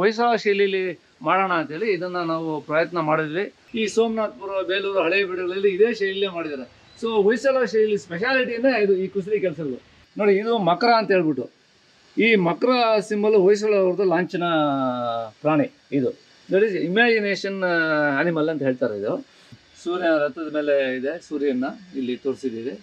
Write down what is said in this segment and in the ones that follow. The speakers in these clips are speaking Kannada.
ಹೊಯ್ಸಳ ಶೈಲಿಯಲ್ಲಿ ಮಾಡೋಣ ಅಂತೇಳಿ ಇದನ್ನು ನಾವು ಪ್ರಯತ್ನ ಮಾಡಿದ್ವಿ. ಈ ಸೋಮನಾಥಪುರ, ಬೇಲೂರು, ಹಳೇಬೀಡುಗಳಲ್ಲಿ ಇದೇ ಶೈಲಿಯಲ್ಲೇ ಮಾಡಿದ್ದಾರೆ. ಸೊ ಹೊಯ್ಸಳ ಶೈಲಿ ಸ್ಪೆಷಾಲಿಟಿನೇ ಇದು ಈ ಕುಸುರಿ ಕೆಲಸಗಳು. ನೋಡಿ, ಇದು ಮಕರ ಅಂತ ಹೇಳ್ಬಿಟ್ಟು, ಈ ಮಕರ ಸಿಂಬಲ್ ಹೊಯ್ಸಳ ಅವ್ರದ್ದು ಲಾಂಛನ ಪ್ರಾಣಿ. ಇದು ದಟ್ ಈಸ್ ಇಮ್ಯಾಜಿನೇಷನ್ ಆನಿಮಲ್ ಅಂತ ಹೇಳ್ತಾರೆ. ಇದು ಸೂರ್ಯ ರಥದ ಮೇಲೆ ಇದೆ, ಸೂರ್ಯನ ಇಲ್ಲಿ ತೋರಿಸಿದ್ದೀವಿ.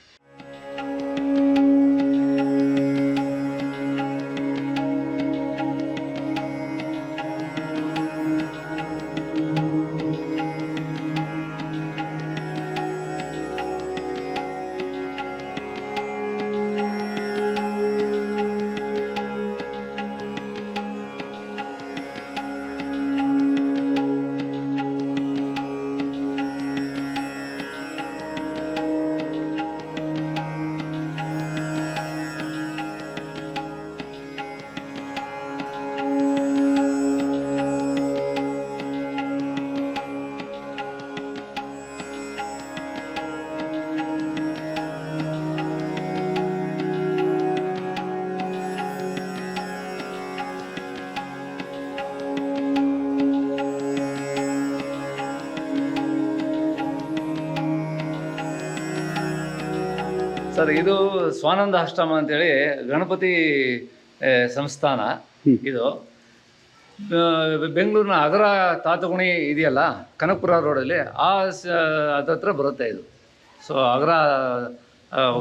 ಸರ್, ಇದು ಸ್ವಾನಂದ ಆಶ್ರಮ ಅಂತೇಳಿ ಗಣಪತಿ ಸಂಸ್ಥಾನ. ಇದು ಬೆಂಗಳೂರಿನ ಅಗರ ತಾತಗುಣಿ ಇದೆಯಲ್ಲ, ಕನಕಪುರ ರೋಡಲ್ಲಿ, ಅದತ್ರ ಬರುತ್ತೆ ಇದು. ಸೊ ಅಗರ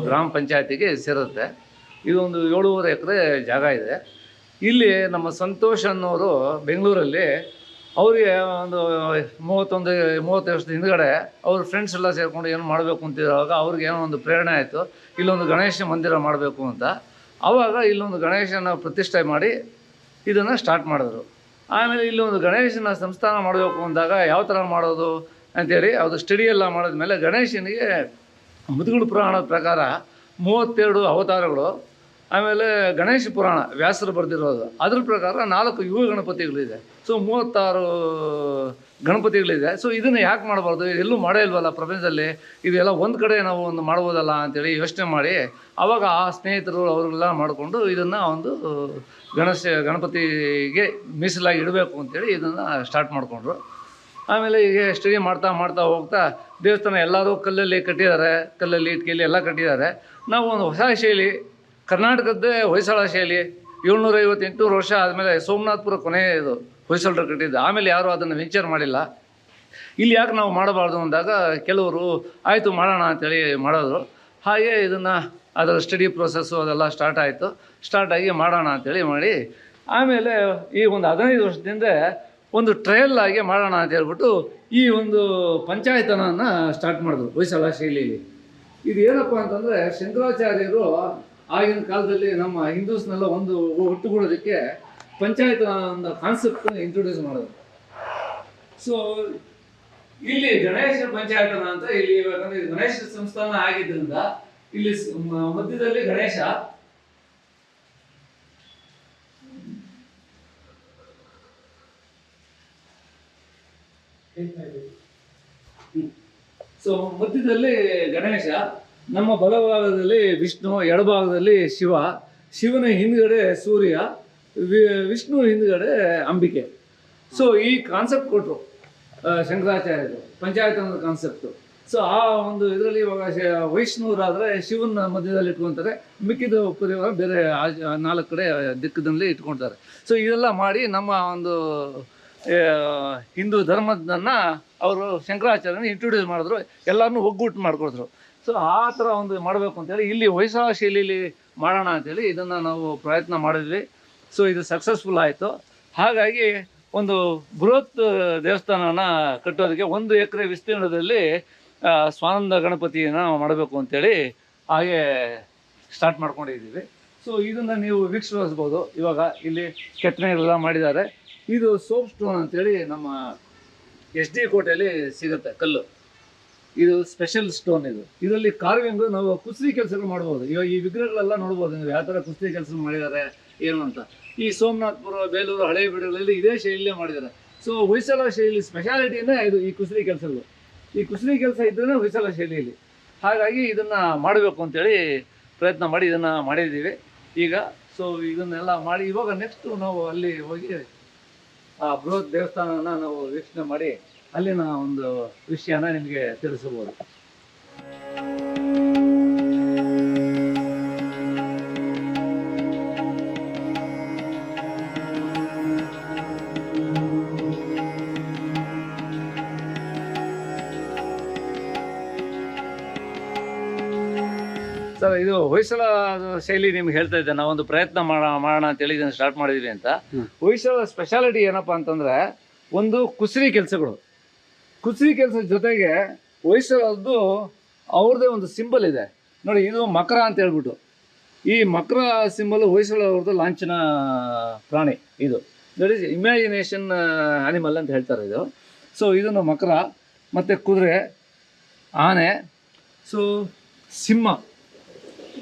ಗ್ರಾಮ ಪಂಚಾಯತಿಗೆ ಸೇರುತ್ತೆ. ಇದು ಒಂದು 7.5 ಎಕರೆ ಜಾಗ ಇದೆ. ಇಲ್ಲಿ ನಮ್ಮ ಸಂತೋಷ್ ಅನ್ನೋರು ಬೆಂಗಳೂರಲ್ಲಿ, ಅವರಿಗೆ ಒಂದು 30 ವರ್ಷದ ಹಿಂದ್ಗಡೆ ಅವ್ರ ಫ್ರೆಂಡ್ಸ್ ಎಲ್ಲ ಸೇರಿಕೊಂಡು ಏನು ಮಾಡಬೇಕು ಅಂತಿರುವಾಗ ಅವ್ರಿಗೆ ಏನೋ ಒಂದು ಪ್ರೇರಣೆ ಆಯಿತು, ಇಲ್ಲೊಂದು ಗಣೇಶ ಮಂದಿರ ಮಾಡಬೇಕು ಅಂತ. ಆವಾಗ ಇಲ್ಲೊಂದು ಗಣೇಶನ ಪ್ರತಿಷ್ಠೆ ಮಾಡಿ ಇದನ್ನು ಸ್ಟಾರ್ಟ್ ಮಾಡಿದ್ರು. ಆಮೇಲೆ ಇಲ್ಲೊಂದು ಗಣೇಶನ ಸಂಸ್ಥಾನ ಮಾಡಬೇಕು ಅಂದಾಗ ಯಾವ ಥರ ಮಾಡೋದು ಅಂಥೇಳಿ ಅದು ಸ್ಟಡಿ ಎಲ್ಲ ಮಾಡಿದ್ಮೇಲೆ ಗಣೇಶನಿಗೆ ಮುದುಗುಳು ಪುರಾಣದ ಪ್ರಕಾರ 32 ಅವತಾರಗಳು, ಆಮೇಲೆ ಗಣೇಶ ಪುರಾಣ ವ್ಯಾಸರು ಬರೆದಿರೋದು, ಅದ್ರ ಪ್ರಕಾರ 4 ಯುಗ ಗಣಪತಿಗಳಿದೆ. ಸೊ 36 ಗಣಪತಿಗಳಿದೆ. ಸೊ ಇದನ್ನು ಯಾಕೆ ಮಾಡಬಾರ್ದು, ಎಲ್ಲೂ ಮಾಡೇ ಇಲ್ವಲ್ಲ ಪ್ರಪಂಚದಲ್ಲಿ, ಇದೆಲ್ಲ ಒಂದು ಕಡೆ ನಾವು ಒಂದು ಮಾಡ್ಬೋದಲ್ಲ ಅಂತೇಳಿ ಯೋಚನೆ ಮಾಡಿ, ಆವಾಗ ಆ ಸ್ನೇಹಿತರು ಅವರೆಲ್ಲ ಮಾಡಿಕೊಂಡು ಇದನ್ನು ಒಂದು ಗಣಪತಿಗೆ ಮೀಸಲಾಗಿ ಇಡಬೇಕು ಅಂತೇಳಿ ಇದನ್ನು ಸ್ಟಾರ್ಟ್ ಮಾಡಿಕೊಂಡ್ರು. ಆಮೇಲೆ ಈಗ ಸ್ಟಡಿ ಮಾಡ್ತಾ ಹೋಗ್ತಾ ದೇವಸ್ಥಾನ ಎಲ್ಲರೂ ಕಲ್ಲಲ್ಲಿ ಕಟ್ಟಿದ್ದಾರೆ, ಕಲ್ಲಲ್ಲಿ ಇಟ್ಕೆಯಲ್ಲಿ ಎಲ್ಲ ಕಟ್ಟಿದ್ದಾರೆ. ನಾವು ಒಂದು ಹೊಸ ಶೈಲಿ, ಕರ್ನಾಟಕದ್ದೇ ಹೊಯ್ಸಳ ಶೈಲಿ, 750-800 ವರ್ಷ ಆದಮೇಲೆ ಸೋಮನಾಥಪುರ ಕೊನೆಯದು ಹೊಯ್ಸಳರು ಕಟ್ಟಿದ್ದು. ಆಮೇಲೆ ಯಾರೂ ಅದನ್ನು ವೆಂಚರ್ ಮಾಡಿಲ್ಲ. ಇಲ್ಲಿ ಯಾಕೆ ನಾವು ಮಾಡಬಾರ್ದು ಅಂದಾಗ ಕೆಲವರು ಆಯಿತು ಮಾಡೋಣ ಅಂತೇಳಿ ಮಾಡೋದು. ಹಾಗೆ ಇದನ್ನು ಅದರ ಸ್ಟಡಿ ಪ್ರೊಸೆಸ್ಸು ಅದೆಲ್ಲ ಸ್ಟಾರ್ಟ್ ಆಗಿ ಮಾಡೋಣ ಅಂತೇಳಿ ಮಾಡಿ, ಆಮೇಲೆ ಈ ಒಂದು 15 ವರ್ಷದಿಂದ ಒಂದು ಟ್ರಯಲ್ ಆಗಿ ಮಾಡೋಣ ಅಂತ ಹೇಳ್ಬಿಟ್ಟು ಈ ಒಂದು ಪಂಚಾಯತನನ್ನು ಸ್ಟಾರ್ಟ್ ಮಾಡಿದ್ರು ಹೊಯ್ಸಳ ಶೈಲಿಯಲ್ಲಿ. ಇದು ಏನಪ್ಪ ಅಂತಂದರೆ, ಶಂಕರಾಚಾರ್ಯರು ಆಗಿನ ಕಾಲದಲ್ಲಿ ನಮ್ಮ ಹಿಂದೂಸ್ನೆಲ್ಲ ಒಂದು ಒಟ್ಟುಗೂಡೋದಕ್ಕೆ ಪಂಚಾಯತ್ ಒಂದು ಕಾನ್ಸೆಪ್ಟನ್ನು ಇಂಟ್ರೊಡ್ಯೂಸ್ ಮಾಡೋದು. ಸೊ ಇಲ್ಲಿ ಗಣೇಶ ಪಂಚಾಯತನ ಅಂತ ಇಲ್ಲಿ ಯಾಕಂದರೆ ಗಣೇಶ ಸಂಸ್ಥಾನ ಆಗಿದ್ದರಿಂದ ಇಲ್ಲಿ ಮಧ್ಯದಲ್ಲಿ ಗಣೇಶ, ಸೊ ಮಧ್ಯದಲ್ಲಿ ಗಣೇಶ, ನಮ್ಮ ಬಲಭಾಗದಲ್ಲಿ ವಿಷ್ಣು, ಎಡಭಾಗದಲ್ಲಿ ಶಿವನ ಹಿಂದ್ಗಡೆ ಸೂರ್ಯ, ವಿಷ್ಣು ಹಿಂದ್ಗಡೆ ಅಂಬಿಕೆ. ಸೊ ಈ ಕಾನ್ಸೆಪ್ಟ್ ಕೊಟ್ಟರು ಶಂಕರಾಚಾರ್ಯರು, ಪಂಚಾಯತ್ ಅನ್ನೋ ಕಾನ್ಸೆಪ್ಟು. ಸೊ ಆ ಒಂದು ಇದರಲ್ಲಿ ಇವಾಗ ವೈಷ್ಣವರಾದರೆ ಶಿವನ ಮಧ್ಯದಲ್ಲಿ ಇಟ್ಕೊತಾರೆ, ಮಿಕ್ಕಿದ ಪರಿವಾರ ಬೇರೆ 4 ಕಡೆ ದಿಕ್ಕದಲ್ಲಿ ಇಟ್ಕೊಳ್ತಾರೆ. ಸೊ ಇದೆಲ್ಲ ಮಾಡಿ ನಮ್ಮ ಒಂದು ಹಿಂದೂ ಧರ್ಮದನ್ನು ಅವರು ಶಂಕರಾಚಾರ್ಯನ ಇಂಟ್ರೊಡ್ಯೂಸ್ ಮಾಡಿದ್ರು, ಎಲ್ಲರನ್ನೂ ಒಗ್ಗೂಟ್ಟು ಮಾಡ್ಕೊಳ್ತಾರೆ. ಸೊ ಆ ಥರ ಒಂದು ಮಾಡಬೇಕು ಅಂತೇಳಿ ಇಲ್ಲಿ ಹೊಯ್ಸಳ ಶೈಲಿಯಲ್ಲಿ ಮಾಡೋಣ ಅಂತೇಳಿ ಇದನ್ನು ನಾವು ಪ್ರಯತ್ನ ಮಾಡಿದ್ವಿ. ಸೊ ಇದು ಸಕ್ಸಸ್ಫುಲ್ ಆಯಿತು. ಹಾಗಾಗಿ ಒಂದು ಬೃಹತ್ ದೇವಸ್ಥಾನನ ಕಟ್ಟೋದಕ್ಕೆ 1 ಎಕರೆ ವಿಸ್ತೀರ್ಣದಲ್ಲಿ ಸ್ವಾನಂದ ಗಣಪತಿಯನ್ನು ಮಾಡಬೇಕು ಅಂತೇಳಿ ಹಾಗೆ ಸ್ಟಾರ್ಟ್ ಮಾಡ್ಕೊಂಡಿದ್ದೀವಿ. ಸೊ ಇದನ್ನು ನೀವು ವೀಕ್ಷಿಸ್ಬೋದು. ಇವಾಗ ಇಲ್ಲಿ ಕೆತ್ತನೆಗಳೆಲ್ಲ ಮಾಡಿದ್ದಾರೆ. ಇದು ಸೋಪ್ ಸ್ಟೋನ್ ಅಂತೇಳಿ ನಮ್ಮ SD ಕೋಟೆಯಲ್ಲಿ ಸಿಗುತ್ತೆ ಕಲ್ಲು. ಇದು ಸ್ಪೆಷಲ್ ಸ್ಟೋನ್. ಇದರಲ್ಲಿ ಕಾರ್ವಿಂಗು ನಾವು ಕುಸ್ತಿ ಕೆಲಸಗಳು ಮಾಡ್ಬೋದು. ಇವಾಗ ಈ ವಿಗ್ರಹಗಳೆಲ್ಲ ನೋಡ್ಬೋದು ನೀವು ಯಾವ ಥರ ಕುಸ್ತಿ ಕೆಲಸ ಮಾಡಿದ್ದಾರೆ ಏನು ಅಂತ. ಈ ಸೋಮನಾಥಪುರ, ಬೇಲೂರು, ಹಳೇಬೀಡುಗಳಲ್ಲಿ ಇದೇ ಶೈಲಿಯಲ್ಲೇ ಮಾಡಿದ್ದಾರೆ. ಸೊ ಹೊಯ್ಸಳ ಶೈಲಿ ಸ್ಪೆಷಾಲಿಟಿನೇ ಇದು ಈ ಕುಸ್ತಿ ಕೆಲಸಗಳು. ಈ ಕುಸ್ತಿ ಕೆಲಸ ಇದ್ದರೆ ಹೊಯ್ಸಳ ಶೈಲಿಯಲ್ಲಿ. ಹಾಗಾಗಿ ಇದನ್ನು ಮಾಡಬೇಕು ಅಂತೇಳಿ ಪ್ರಯತ್ನ ಮಾಡಿ ಇದನ್ನು ಮಾಡಿದ್ದೀವಿ ಈಗ. ಸೊ ಇದನ್ನೆಲ್ಲ ಮಾಡಿ ಇವಾಗ ನೆಕ್ಸ್ಟು ನಾವು ಅಲ್ಲಿ ಹೋಗಿ ಆ ಬೃಹತ್ ದೇವಸ್ಥಾನನ ನಾವು ವೀಕ್ಷಣೆ ಮಾಡಿ ಅಲ್ಲಿನ ಒಂದು ವಿಷಯನ ನಿಮಗೆ ತಿಳಿಸಬಹುದು. ಸರ್, ಇದು ಹೊಯ್ಸಳ ಶೈಲಿ ನಿಮ್ಗೆ ಹೇಳ್ತಾ ಇದ್ದೆ, ನಾವೊಂದು ಪ್ರಯತ್ನ ಮಾಡೋಣ ಅಂತೇಳಿ ಇದನ್ನು ಸ್ಟಾರ್ಟ್ ಮಾಡಿದ್ವಿ ಅಂತ. ಹೊಯ್ಸಳ ಸ್ಪೆಷಾಲಿಟಿ ಏನಪ್ಪ ಅಂತಂದರೆ, ಒಂದು ಕುಸರಿ ಕೆಲಸಗಳು. ಕುಸರಿ ಕೆಲಸದ ಜೊತೆಗೆ ಹೊಯ್ಸಳದ್ದು ಅವ್ರದ್ದೇ ಒಂದು ಸಿಂಬಲ್ ಇದೆ ನೋಡಿ. ಇದು ಮಕರ ಅಂತ ಹೇಳ್ಬಿಟ್ಟು, ಈ ಮಕರ ಸಿಂಬಲ್ ಹೊಯ್ಸಳ ಅವ್ರದ್ದು ಲಾಂಛನ ಪ್ರಾಣಿ. ಇದು ದಟ್ ಈಸ್ ಇಮ್ಯಾಜಿನೇಷನ್ ಆನಿಮಲ್ ಅಂತ ಹೇಳ್ತಾರೆ ಇದು. ಸೊ ಇದನ್ನು ಮಕರ, ಮತ್ತು ಕುದುರೆ, ಆನೆ, ಸೊ ಸಿಂಹ.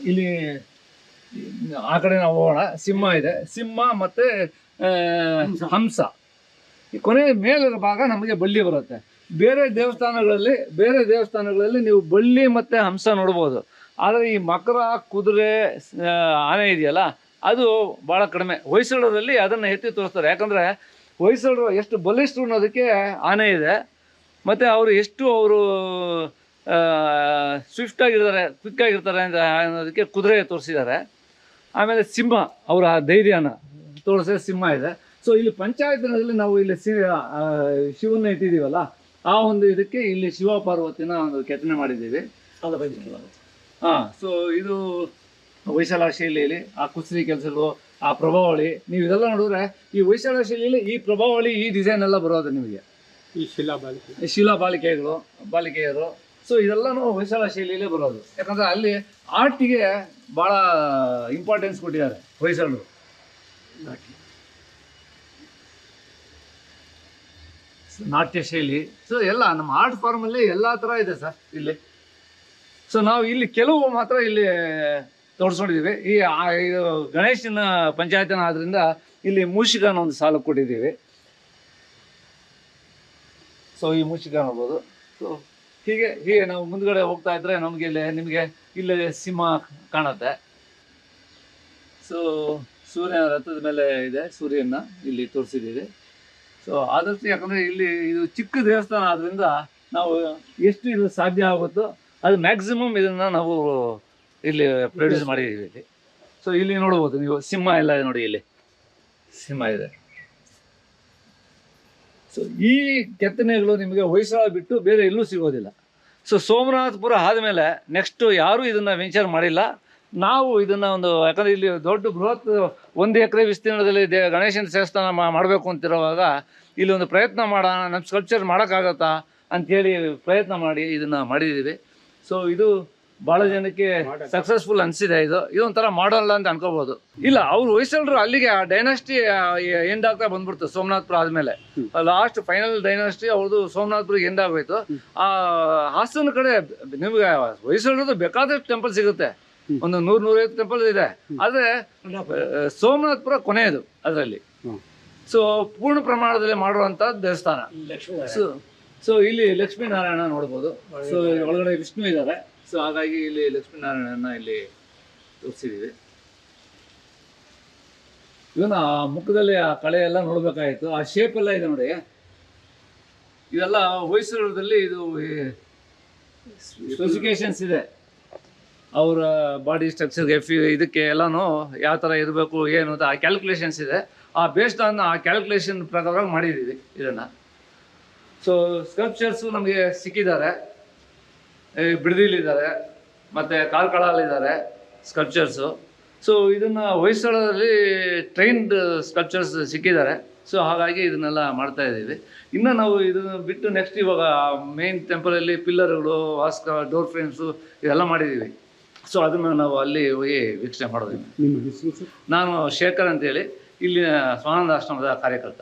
ಇಲ್ಲಿ ಆ ಕಡೆ ನಾವು ಹೋಗೋಣ. ಸಿಂಹ ಇದೆ, ಸಿಂಹ ಮತ್ತು ಹಂಸ. ಈ ಕೊನೆ ಮೇಲಿರೋ ಭಾಗ ನಮಗೆ ಬಳ್ಳಿ ಬರುತ್ತೆ. ಬೇರೆ ದೇವಸ್ಥಾನಗಳಲ್ಲಿ ನೀವು ಬಳ್ಳಿ ಮತ್ತು ಹಂಸ ನೋಡ್ಬೋದು. ಆದರೆ ಈ ಮಕರ, ಕುದುರೆ, ಆನೆ ಇದೆಯಲ್ಲ, ಅದು ಭಾಳ ಕಡಿಮೆ. ಹೊಯ್ಸಳರಲ್ಲಿ ಅದನ್ನು ಎತ್ತಿ ತೋರಿಸ್ತಾರೆ. ಯಾಕಂದರೆ ಹೊಯ್ಸಳರು ಎಷ್ಟು ಬಲಿಷ್ಠರು ಅನ್ನೋದಕ್ಕೆ ಆನೆ ಇದೆ, ಮತ್ತು ಅವರು ಸ್ವಿಫ್ಟಾಗಿರ್ತಾರೆ, ಕ್ವಿಕ್ಕಾಗಿರ್ತಾರೆ ಅಂತ ಅನ್ನೋದಕ್ಕೆ ಕುದುರೆ ತೋರಿಸಿದ್ದಾರೆ. ಆಮೇಲೆ ಸಿಂಹ, ಅವರ ಧೈರ್ಯನ ತೋರಿಸೋ ಸಿಂಹ ಇದೆ. ಸೊ ಇಲ್ಲಿ ಪಂಚಾಯತ್ನಲ್ಲಿ ನಾವು ಇಲ್ಲಿ ಶಿವನ ಇಟ್ಟಿದ್ದೀವಲ್ಲ, ಆ ಒಂದು ಇದಕ್ಕೆ ಇಲ್ಲಿ ಶಿವ ಪಾರ್ವತಿನ ಒಂದು ಕೆತ್ತನೆ ಮಾಡಿದ್ದೀವಿ. ಸೊ ಇದು ಹೊಯ್ಸಳ ಶೈಲಿಯಲ್ಲಿ ಆ ಕುಸರಿ ಕೆಲಸಗಳು, ಆ ಪ್ರಭಾವಳಿ, ನೀವು ಇದೆಲ್ಲ ನೋಡಿದ್ರೆ ಈ ಹೊಯ್ಸಳ ಶೈಲಿಯಲ್ಲಿ ಈ ಪ್ರಭಾವಳಿ, ಈ ಡಿಸೈನ್ ಎಲ್ಲ ಬರೋದು ನಿಮಗೆ. ಈ ಬಾಲಿಕೆಯರು. ಸೊ ಇದೆಲ್ಲನೂ ಹೊಯ್ಸಳ ಶೈಲಿಯಲ್ಲೇ ಬರೋದು. ಯಾಕಂದರೆ ಅಲ್ಲಿ ಆರ್ಟಿಗೆ ಭಾಳ ಇಂಪಾರ್ಟೆನ್ಸ್ ಕೊಟ್ಟಿದ್ದಾರೆ ಹೊಯ್ಸಳರು. ನಾಟ್ಯ ಶೈಲಿ, ಸೊ ಎಲ್ಲ ನಮ್ಮ ಆರ್ಟ್ ಫಾರ್ಮಲ್ಲಿ ಎಲ್ಲ ಥರ ಇದೆ ಸರ್ ಇಲ್ಲಿ. ಸೊ ನಾವು ಇಲ್ಲಿ ಕೆಲವು ಮಾತ್ರ ಇಲ್ಲಿ ತೋರಿಸ್ಕೊಂಡಿದ್ದೀವಿ. ಇದು ಗಣೇಶನ ಪಂಚಾಯತನ ಆದ್ದರಿಂದ ಇಲ್ಲಿ ಮೂಷಿಕನ ಒಂದು ಸಾಲು ಕೊಟ್ಟಿದ್ದೀವಿ. ಸೊ ಈ ಮೂಷಿಕ ನೋಡ್ಬೋದು. ಸೊ ಹೀಗೆ ನಾವು ಮುಂದ್ಗಡೆ ಹೋಗ್ತಾ ಇದ್ರೆ ನಿಮಗೆ ಇಲ್ಲಿ ಸಿಂಹ ಕಾಣುತ್ತೆ. ಸೊ ಸೂರ್ಯನ ರಥದ ಮೇಲೆ ಇದೆ, ಸೂರ್ಯನ ಇಲ್ಲಿ ತೋರಿಸಿದ್ದೀವಿ. ಸೊ ಆದಷ್ಟು, ಯಾಕಂದರೆ ಇಲ್ಲಿ ಇದು ಚಿಕ್ಕ ದೇವಸ್ಥಾನ ಆದ್ದರಿಂದ ನಾವು ಎಷ್ಟು ಇದು ಸಾಧ್ಯ ಆಗುತ್ತೋ ಅದು ಮ್ಯಾಕ್ಸಿಮಮ್ ಇದನ್ನು ನಾವು ಇಲ್ಲಿ ಪ್ರೊಡ್ಯೂಸ್ ಮಾಡಿದ್ದೀವಿ ಇಲ್ಲಿ. ಸೊ ಇಲ್ಲಿ ನೋಡ್ಬೋದು ನೀವು, ಸಿಂಹ ಎಲ್ಲ ನೋಡಿ, ಇಲ್ಲಿ ಸಿಂಹ ಇದೆ. ಸೊ ಈ ಕೆತ್ತನೆಗಳು ನಿಮಗೆ ಹೊಯ್ಸಳ ಬಿಟ್ಟು ಬೇರೆ ಎಲ್ಲೂ ಸಿಗೋದಿಲ್ಲ. ಸೊ ಸೋಮನಾಥಪುರ ಆದಮೇಲೆ ನೆಕ್ಸ್ಟು ಯಾರೂ ಇದನ್ನು ವೆಂಚರ್ ಮಾಡಿಲ್ಲ. ನಾವು ಇದನ್ನು ಯಾಕಂದರೆ ಇಲ್ಲಿ ದೊಡ್ಡ ಬೃಹತ್ 1 ಎಕರೆ ವಿಸ್ತೀರ್ಣದಲ್ಲಿ ಗಣೇಶನ ದೇವಸ್ಥಾನ ಮಾಡಬೇಕು ಅಂತಿರುವಾಗ ಇಲ್ಲಿ ಒಂದು ಪ್ರಯತ್ನ ಮಾಡೋಣ, ನಮ್ಮ ಸ್ಕಲ್ಪ್ಚರ್ ಮಾಡೋಕ್ಕಾಗತ್ತಾ ಅಂಥೇಳಿ ಪ್ರಯತ್ನ ಮಾಡಿ ಇದನ್ನು ಮಾಡಿದ್ದೀವಿ. ಸೊ ಇದು ಭಾಳ ಜನಕ್ಕೆ ಸಕ್ಸಸ್ಫುಲ್ ಅನಿಸಿದೆ. ಇದೊಂಥರ ಮಾಡಲ್ ಅಂತ ಅನ್ಕೋಬೋದು. ಇಲ್ಲ, ಅವ್ರು ಹೊಯ್ಸಳರು ಅಲ್ಲಿಗೆ ಆ ಡೈನಾಸ್ಟಿ ಎಂಡ್ ಆಗ್ತಾ ಬಂದ್ಬಿಡ್ತು. ಸೋಮನಾಥಪುರ ಆದಮೇಲೆ ಲಾಸ್ಟ್ ಫೈನಲ್ ಡೈನಾಸ್ಟಿ ಅವ್ರದ್ದು ಸೋಮನಾಥಪುರಿಗೆ ಎಂಡ್ ಆಗೋಯ್ತು. ಆ ಹಾಸನ ಕಡೆ ನಿಮ್ಗೆ ಹೊಯ್ಸಳರದ್ದು ಬೇಕಾದಷ್ಟು ಟೆಂಪಲ್ ಸಿಗುತ್ತೆ, ಒಂದು 100-150 ಟೆಂಪಲ್ ಇದೆ. ಆದರೆ ಸೋಮನಾಥಪುರ ಕೊನೆಯದು ಅದರಲ್ಲಿ. ಸೊ ಪೂರ್ಣ ಪ್ರಮಾಣದಲ್ಲಿ ಮಾಡುವಂಥ ದೇವಸ್ಥಾನ. ಸೊ ಇಲ್ಲಿ ಲಕ್ಷ್ಮೀನಾರಾಯಣ ನೋಡ್ಬೋದು. ಸೊ ಒಳಗಡೆ ವಿಷ್ಣು ಇದ್ದಾರೆ. ಸೊ ಹಾಗಾಗಿ ಇಲ್ಲಿ ಲಕ್ಷ್ಮೀನಾರಾಯಣನ ಇಲ್ಲಿ ತೋರಿಸಿದ್ದೀವಿ. ಇವನ್ನ ಮುಖದಲ್ಲಿ ಆ ಕಳೆ ಎಲ್ಲ ನೋಡ್ಬೇಕಾಗಿತ್ತು. ಆ ಶೇಪ್ ಎಲ್ಲ ಇದೆ ನೋಡಿ. ಇದೆಲ್ಲ ಹೊಯ್ಸಳದಲ್ಲಿ ಇದು ಸ್ಪೆಸಿಫಿಕೇಶನ್ಸ್ ಇದೆ. ಅವರ ಬಾಡಿ ಸ್ಟ್ರಕ್ಚರ್ಗೆ ಇದಕ್ಕೆ ಎಲ್ಲನೂ ಯಾವ ಥರ ಇರಬೇಕು ಏನು ಅಂತ ಆ ಕ್ಯಾಲ್ಕುಲೇಷನ್ಸ್ ಇದೆ. ಆ ಬೇಸ್ಡ್ ಆನ್ ಆ ಕ್ಯಾಲ್ಕುಲೇಷನ್ ಪ್ರಕಾರವಾಗಿ ಮಾಡಿದ್ದೀವಿ ಇದನ್ನು. ಸೊ ಸ್ಕಲ್ಪ್ಚರ್ಸು ನಮಗೆ ಸಿಕ್ಕಿದ್ದಾರೆ. ಬಿಡದಿಲಿದ್ದಾರೆ ಮತ್ತು ಕಾರ್ಕಳಲ್ಲಿದ್ದಾರೆ ಸ್ಕಲ್ಪ್ಚರ್ಸು. ಸೊ ಇದನ್ನು ಹೊಯ್ಸಳದಲ್ಲಿ ಟ್ರೈನ್ಡ್ ಸ್ಕಲ್ಪ್ಚರ್ಸ್ ಸಿಕ್ಕಿದ್ದಾರೆ. ಸೊ ಹಾಗಾಗಿ ಇದನ್ನೆಲ್ಲ ಮಾಡ್ತಾ ಇದ್ದೀವಿ. ಇನ್ನು ನಾವು ಇದನ್ನು ಬಿಟ್ಟು ನೆಕ್ಸ್ಟ್ ಇವಾಗ ಮೇನ್ ಟೆಂಪಲಲ್ಲಿ ಪಿಲ್ಲರ್ಗಳು, ಡೋರ್ ಫ್ರೇಮ್ಸು ಇದೆಲ್ಲ ಮಾಡಿದ್ದೀವಿ. ಸೊ ಅದನ್ನು ನಾವು ಅಲ್ಲಿ ಹೋಗಿ ವೀಕ್ಷಣೆ ಮಾಡೋದು. ನಾನು ಶೇಖರ್ ಅಂತೇಳಿ ಇಲ್ಲಿನ ಸ್ವಾನಂದ ಆಶ್ರಮದ ಕಾರ್ಯಕರ್ತ.